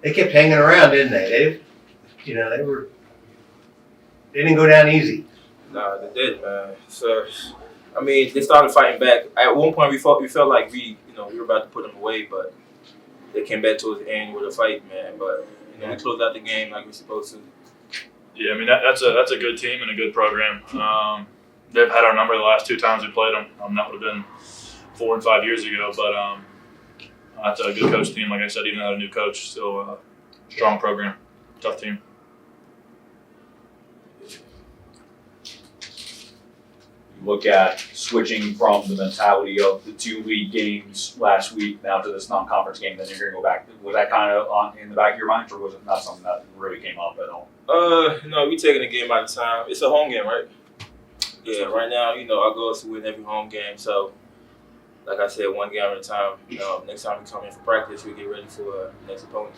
They kept hanging around, didn't they? They didn't go down easy. Nah, they did, man. So, I mean, they started fighting back. At one point, we felt like we were about to put them away, but they came back towards the end with a fight, man. But we closed out the game like we're supposed to. Yeah, I mean that's a good team and a good program. They've had our number the last 2 times we played them. That would have been 4 and 5 years ago, but that's a good coach team. Like I said, even without a new coach, still a strong program, tough team. Look at switching from the mentality of the 2 league games last week now to this non-conference game, then you're going to go back. Was that kind of in the back of your mind, or was it not something that really came up at all? No, we taking a game at a time. It's a home game, right? Yeah, right now, our goal is to win every home game. So, like I said, 1 game at a time. Next time we come in for practice, we get ready for the next opponent.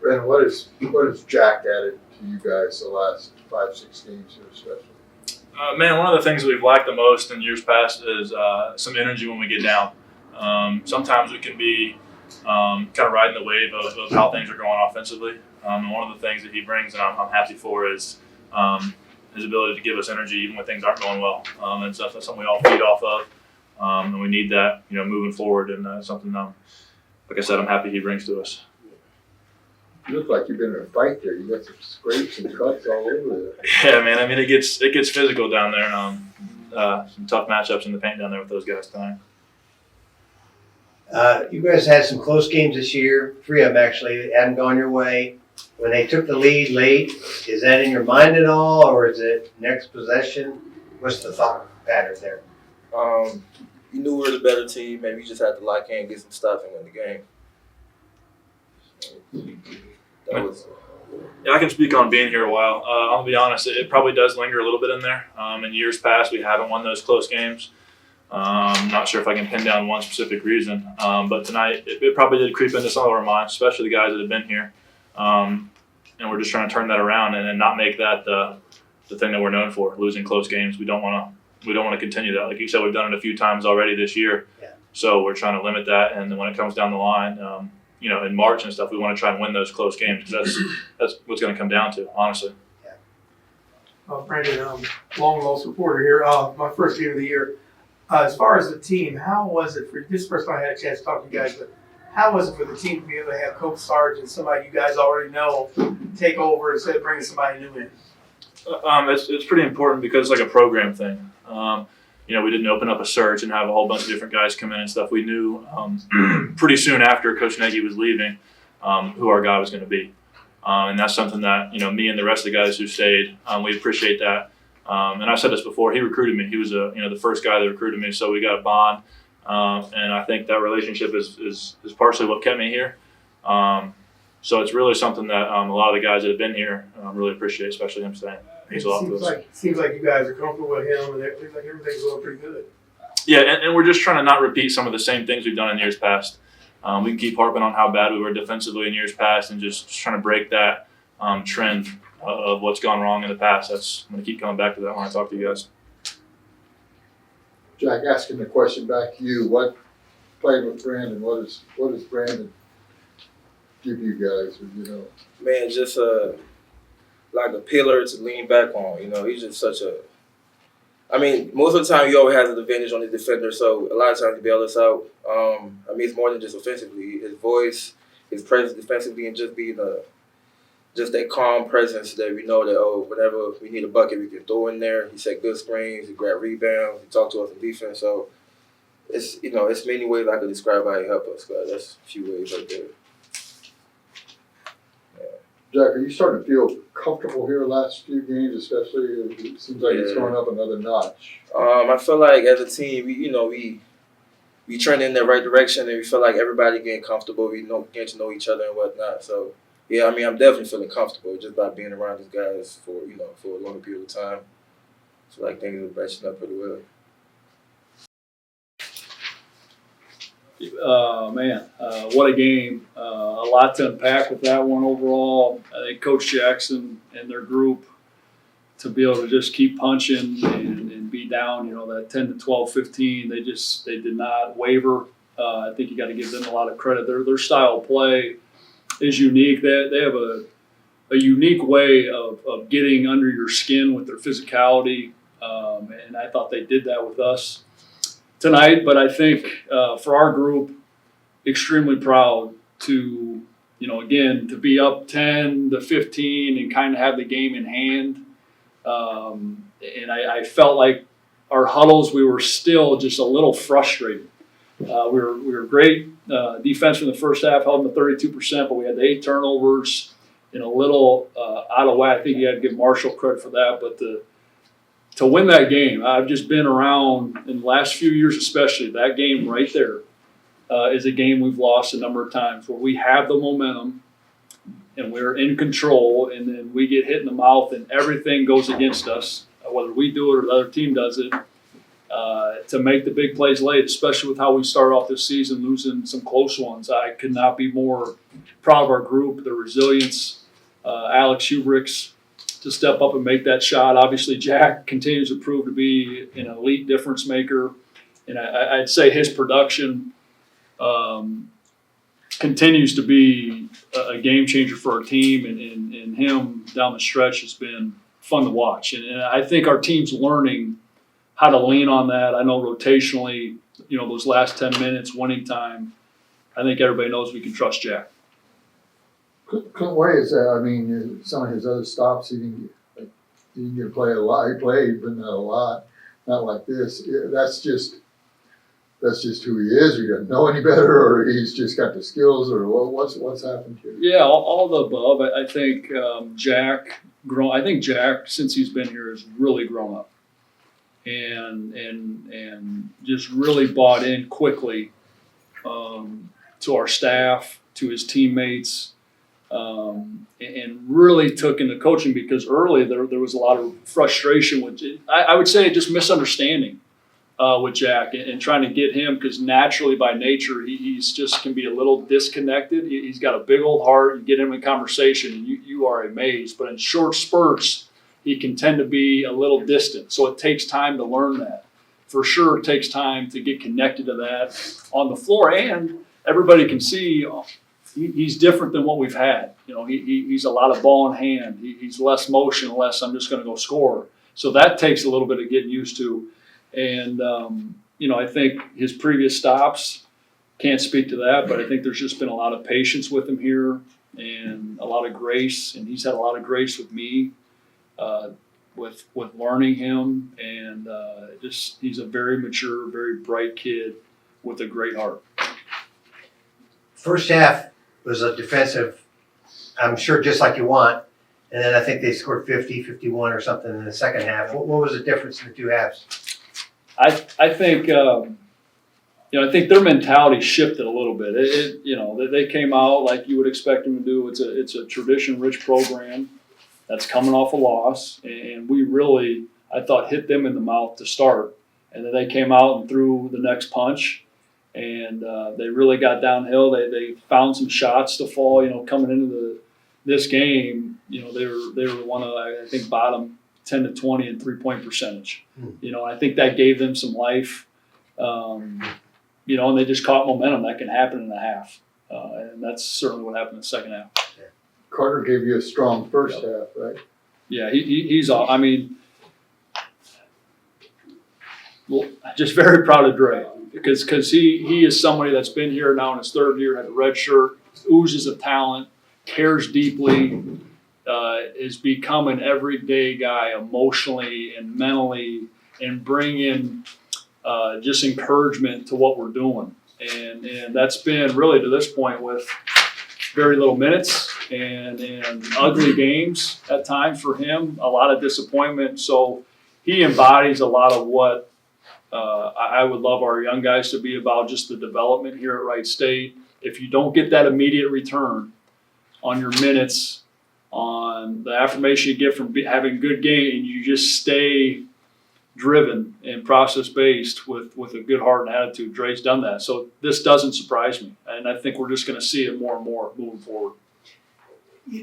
Brandon, what has Jack added to you guys the last 5-6 games here, especially? Man, one of the things we've lacked the most in years past is some energy when we get down. Sometimes we can be kind of riding the wave of how things are going offensively. And one of the things that he brings, and I'm happy for, is his ability to give us energy even when things aren't going well. And so that's something we all feed off of, and we need that, moving forward. And something, like I said, I'm happy he brings to us. You look like you've been in a fight there. You got some scrapes and cuts all over there. Yeah, man. I mean, it gets physical down there. Some tough matchups in the paint down there with those guys tonight. You guys had some close games this year. 3 of them actually hadn't gone your way. When they took the lead late, is that in your mind at all, or is it next possession? What's the thought pattern there? You knew we were the better team. Maybe you just had to lock in, get some stuff, and win the game. Yeah, I can speak on being here a while. I'll be honest, it probably does linger a little bit in there. In years past, we haven't won those close games. I'm not sure if I can pin down one specific reason, but tonight it probably did creep into some of our minds, especially the guys that have been here. And we're just trying to turn that around and not make that the thing that we're known for, losing close games. We don't want to continue that. Like you said, we've done it a few times already this year. Yeah. So we're trying to limit that, and then when it comes down the line, in March and stuff, we want to try and win those close games because that's what's going to come down to, honestly. Brandon, long lost reporter here. My first game of the year. As far as the team, how was it for you? This is the first time I had a chance to talk to you guys, but how was it for the team to be able to have Coach Sarge and somebody you guys already know take over instead of bringing somebody new in? It's pretty important because it's like a program thing. We didn't open up a search and have a whole bunch of different guys come in and stuff. We knew pretty soon after Coach Nagy was leaving who our guy was going to be. And that's something that, me and the rest of the guys who stayed, we appreciate that. And I've said this before, he recruited me. He was the first guy that recruited me, so we got a bond. And I think that relationship is partially what kept me here. So it's really something that a lot of the guys that have been here really appreciate, especially him staying. Means a lot to us. Seems like you guys are comfortable with him, and it seems like everything's going pretty good. Yeah, and we're just trying to not repeat some of the same things we've done in years past. We can keep harping on how bad we were defensively in years past and just trying to break that trend of what's gone wrong in the past. I'm going to keep coming back to that when I talk to you guys. Jack, asking the question back to you. What playing with Brandon? What does Brandon give you guys? Man, just like a pillar to lean back on. He's just such a. I mean, most of the time he always has an advantage on his defender, so a lot of times he bails us out. It's more than just offensively. His voice, his presence defensively, and just being just that calm presence that we know that, whenever we need a bucket, we can throw in there. He set good screens, he grabbed rebounds, he talked to us in defense. So it's many ways I could describe how he helped us, guys. That's a few ways right there. Jack, are you starting to feel comfortable here the last few games, especially? It seems like it's going up another notch. I feel like as a team, we trend in the right direction, and we feel like everybody getting comfortable. We get to know each other and whatnot. So, yeah, I'm definitely feeling comfortable just by being around these guys for a longer period of time. So, like, things are matching up pretty well. What a game. A lot to unpack with that one overall. I think Coach Jackson and their group, to be able to just keep punching and be down, that 10 to 12, 15, they did not waver. I think you got to give them a lot of credit. Their style of play is unique. They have a unique way of getting under your skin with their physicality, and I thought they did that with us tonight. But I think for our group, extremely proud to, again, to be up 10-15 and kind of have the game in hand. And I felt like our huddles, we were still just a little frustrated. We were great defense in the first half, held them to 32%, but we had 8 turnovers and a little out of whack. I think you had to give Marshall credit for that. But to win that game, I've just been around in the last few years, especially that game right there is a game we've lost a number of times where we have the momentum and we're in control, and then we get hit in the mouth and everything goes against us, whether we do it or the other team does it. To make the big plays late, especially with how we started off this season, losing some close ones. I could not be more proud of our group, the resilience, Alex Hubricks to step up and make that shot. Obviously, Jack continues to prove to be an elite difference maker, and I'd say his production continues to be a game changer for our team, and him down the stretch has been fun to watch. And I think our team's learning how to lean on that. I know rotationally, those last 10 minutes, winning time, I think everybody knows we can trust Jack. Clint Way is that, I mean, some of his other stops, he didn't get to play a lot. He played, but not a lot. Not like this. That's just who he is. He doesn't know any better, or he's just got the skills, or what's happened here? Yeah, all the above. I think Jack, since he's been here, has really grown up. And just really bought in quickly to our staff, to his teammates, and really took into coaching, because early there was a lot of frustration with, I would say, just misunderstanding with Jack and trying to get him, because naturally by nature he's just can be a little disconnected. He's got a big old heart. You get him in conversation and you are amazed, but in short spurts he can tend to be a little distant. So it takes time to learn that. For sure, it takes time to get connected to that on the floor, and everybody can see he's different than what we've had. He's a lot of ball in hand. He's less motion, less I'm just going to go score. So that takes a little bit of getting used to. And, I think his previous stops, can't speak to that, but I think there's just been a lot of patience with him here and a lot of grace. And he's had a lot of grace with me. With learning him, and he's a very mature, very bright kid with a great heart. First half was a defensive, I'm sure, just like you want, and then I think they scored 50, 51 or something in the second half. What was the difference in the two halves? I think I think their mentality shifted a little bit. They came out like you would expect them to do. It's a tradition-rich program that's coming off a loss, and we really, I thought, hit them in the mouth to start. And then they came out and threw the next punch, and they really got downhill. They found some shots to fall. Coming into this game, they were one of, I think, bottom 10 to 20 in 3-point percentage. I think that gave them some life. And they just caught momentum. That can happen in a half, and that's certainly what happened in the second half. Carter gave you a strong first half, right? Yeah, he's all. I mean, well, just very proud of Dre, because he is somebody that's been here now in his third year, had a red shirt, oozes of talent, cares deeply, is become an everyday guy emotionally and mentally, and bring in just encouragement to what we're doing, and that's been really to this point with very little minutes and ugly games at times for him, a lot of disappointment. So he embodies a lot of what I would love our young guys to be about, just the development here at Wright State. If you don't get that immediate return on your minutes, on the affirmation you get from having good game, and you just stay driven and process-based with a good heart and attitude, Dre's done that. So this doesn't surprise me, and I think we're just going to see it more and more moving forward.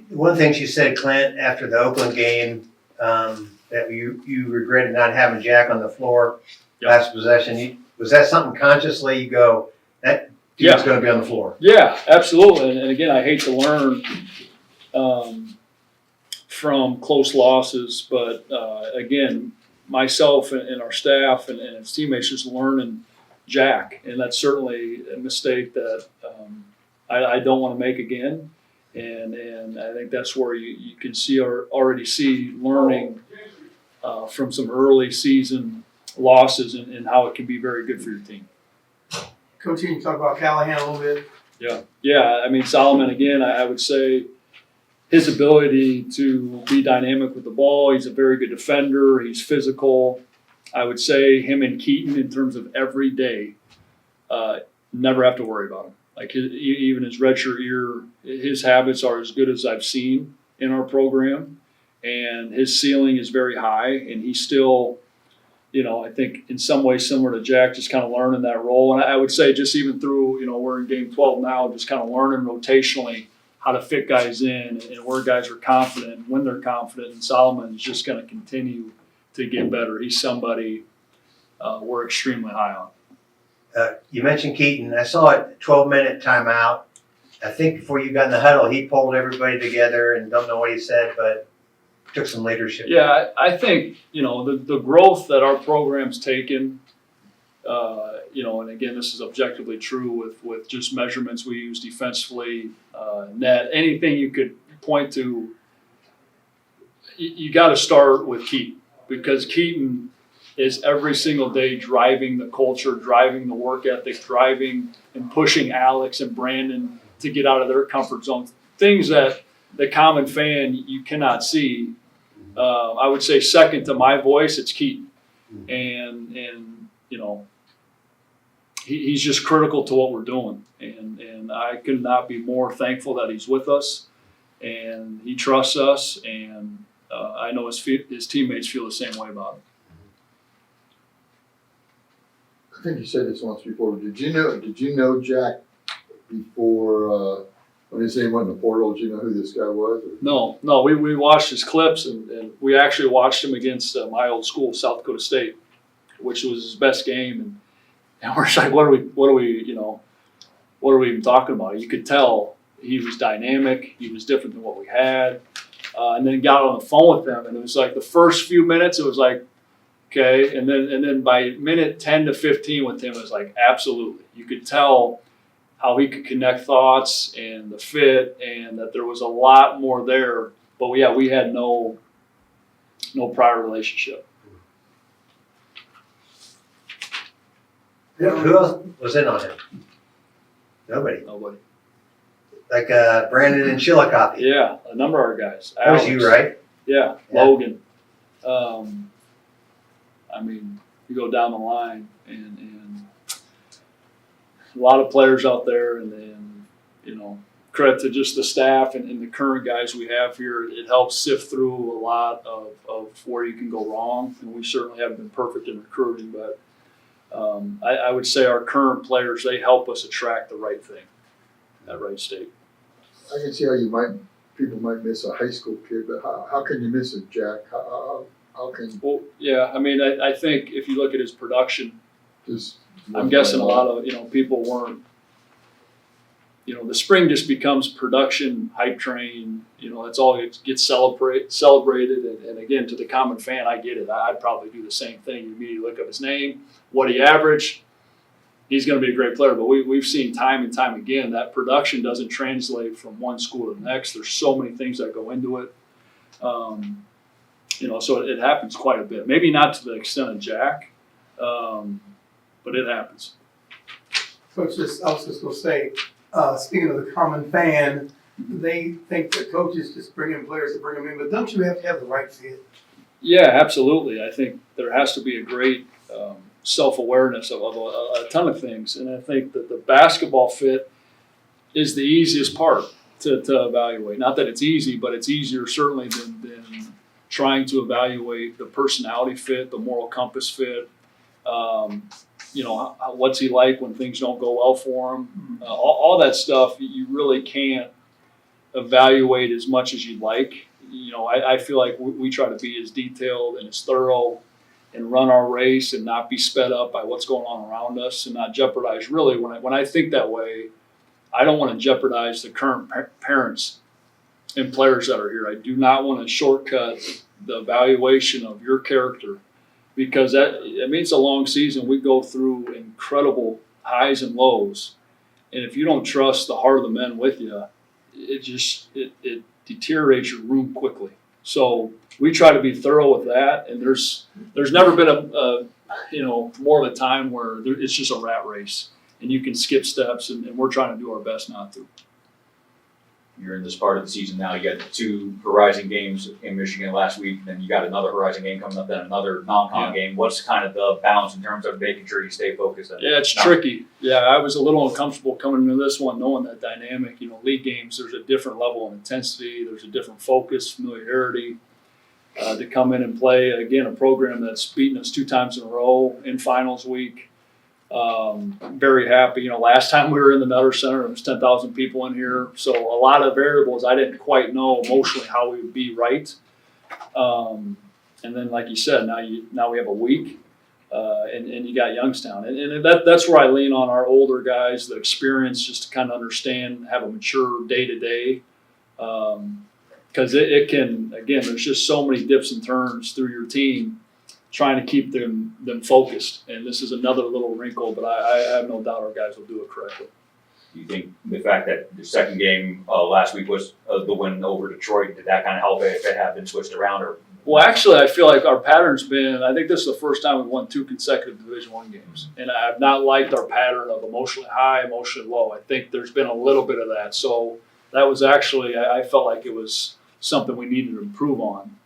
One thing she said, Clint, after the Oakland game, that you regretted not having Jack on the floor last possession. Was that something consciously you go, that dude's going to be on the floor. Yeah, absolutely. And again, I hate to learn from close losses, but again, myself and our staff and his teammates just learning Jack, and that's certainly a mistake that I don't want to make again. And I think that's where you can see or already see learning from some early season losses and how it can be very good for your team. Coach, you can talk about Callahan a little bit. Yeah. I mean, Solomon, again, I would say his ability to be dynamic with the ball, he's a very good defender, he's physical. I would say him and Keaton, in terms of every day, never have to worry about him. Like even his redshirt year, his habits are as good as I've seen in our program, and his ceiling is very high, and he's still, I think in some ways similar to Jack, just kind of learning that role. And I would say just even through, we're in game 12 now, just kind of learning rotationally how to fit guys in and where guys are confident, when they're confident. And Solomon is just going to continue to get better. He's somebody we're extremely high on. You mentioned Keaton. I saw it 12-minute timeout. I think before you got in the huddle, he pulled everybody together and don't know what he said, but took some leadership. Yeah, I think, the growth that our program's taken, and again, this is objectively true with just measurements we use defensively, net, anything you could point to, you got to start with Keaton, because Keaton is every single day driving the culture, driving the work ethic, driving and pushing Alex and Brandon to get out of their comfort zone. Things that the common fan you cannot see. I would say second to my voice, it's Keaton. And he's just critical to what we're doing. And I could not be more thankful that he's with us and he trusts us. And I know his teammates feel the same way about him. I think you said this once before. Did you know Jack before when his name went in the portal? Did you know who this guy was? Or? No. We watched his clips and we actually watched him against my old school, South Dakota State, which was his best game. And we're just like, what are we even talking about? You could tell he was dynamic. He was different than what we had. And then got on the phone with them, and it was like the first few minutes, it was like, okay, and then by minute 10 to 15 with him, it was like, absolutely. You could tell how he could connect thoughts and the fit, and that there was a lot more there. But we had no prior relationship. Who else was in on him? Nobody. Like Brandon and Chillicothe. Yeah, a number of our guys. That was you, right? Yeah, Logan. You go down the line, and a lot of players out there, and credit to just the staff and the current guys we have here. It helps sift through a lot of where you can go wrong, and we certainly haven't been perfect in recruiting, but I would say our current players, they help us attract the right thing at Wright State. I can see how people might miss a high school kid, but how can you miss it, Jack? How can? Well, yeah, I think if you look at his production, Just I'm guessing a lot of people weren't. The spring just becomes production, hype train. That's all it gets celebrated. And again, to the common fan, I get it. I'd probably do the same thing. You immediately look up his name, what he averaged. He's going to be a great player. But we've seen time and time again that production doesn't translate from one school to the next. There's so many things that go into it. So it happens quite a bit. Maybe not to the extent of Jack, but it happens. Coach, I was just going to say, speaking of the common fan, they think that coaches just bring in players to bring them in, but don't you have to have the right fit? Yeah, absolutely. I think there has to be a great self-awareness of a ton of things, and I think that the basketball fit is the easiest part to evaluate. Not that it's easy, but it's easier certainly than trying to evaluate the personality fit, the moral compass fit. What's he like when things don't go well for him? All that stuff you really can't evaluate as much as you'd like. I feel like we try to be as detailed and as thorough and run our race and not be sped up by what's going on around us and not jeopardize. Really, when I think that way, I don't want to jeopardize the current parents and players that are here. I do not want to shortcut the evaluation of your character, because it means a long season. We go through incredible highs and lows, and if you don't trust the heart of the men with you, it deteriorates your room quickly. So we try to be thorough with that, and there's never been a more of a time where it's just a rat race and you can skip steps, and we're trying to do our best not to. You're in this part of the season now. You got 2 Horizon games in Michigan last week, then you got another Horizon game coming up, then another non-con game. What's kind of the balance in terms of making sure you stay focused? Yeah, it's tricky. Yeah, I was a little uncomfortable coming into this one knowing that dynamic. League games, there's a different level of intensity, there's a different focus, familiarity. To come in and play, again, a program that's beaten us 2 times in a row in finals week. Very happy. Last time we were in the Nutter Center, there was 10,000 people in here. So a lot of variables I didn't quite know emotionally how we would be right. And then, like you said, now we have a week, and you got Youngstown. And that's where I lean on our older guys, the experience, just to kind of understand, have a mature day-to-day. Because it can, again, there's just so many dips and turns through your team, trying to keep them focused. And this is another little wrinkle, but I have no doubt our guys will do it correctly. Do you think the fact that the second game last week was the win over Detroit, did that kind of help if it had been switched around? Or Well, actually, I feel like our pattern's been, I think this is the first time we've won 2 consecutive Division I games. And I've not liked our pattern of emotionally high, emotionally low. I think there's been a little bit of that. So that was actually, I felt like it was something we needed to improve on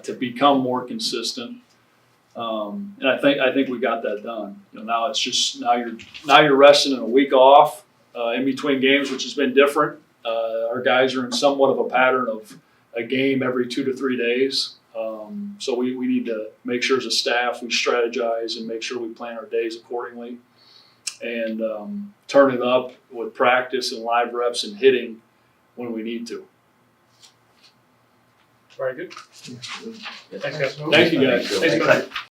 to become more consistent. And I think we got that done. Now it's just now you're resting in a week off in between games, which has been different. Our guys are in somewhat of a pattern of a game every 2 to 3 days. So we need to make sure as a staff we strategize and make sure we plan our days accordingly, and turn it up with practice and live reps and hitting when we need to. Very good. Thanks, guys. Thank you, guys. Thank you. Thanks, guys.